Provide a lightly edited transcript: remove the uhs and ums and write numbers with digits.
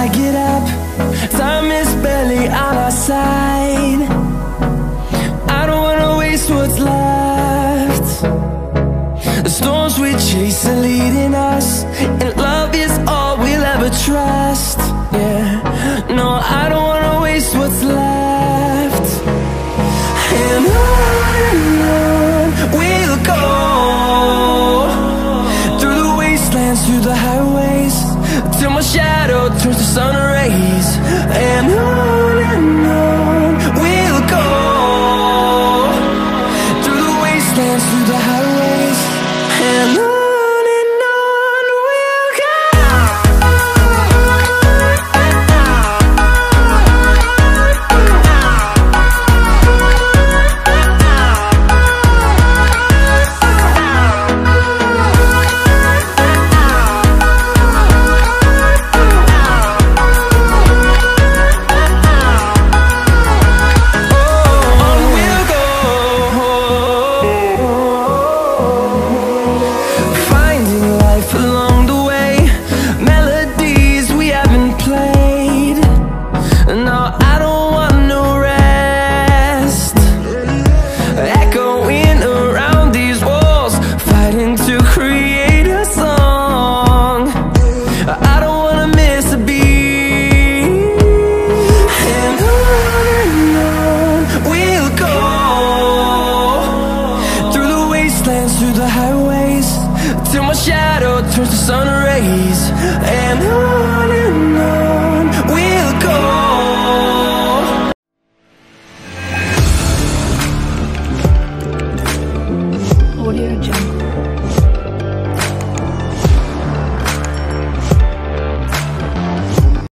I get up, time is barely on our side. I don't wanna waste what's left. The storms we chase are leading us, and love is all we'll ever trust. Yeah, no, I don't wanna waste what's left. And on we'll go, through the wastelands, through the highways, till my shadow turns to sun rays. And on we'll go, through the wastelands, through the highways, and on. Through the highways, till my shadow turns to sun rays. And on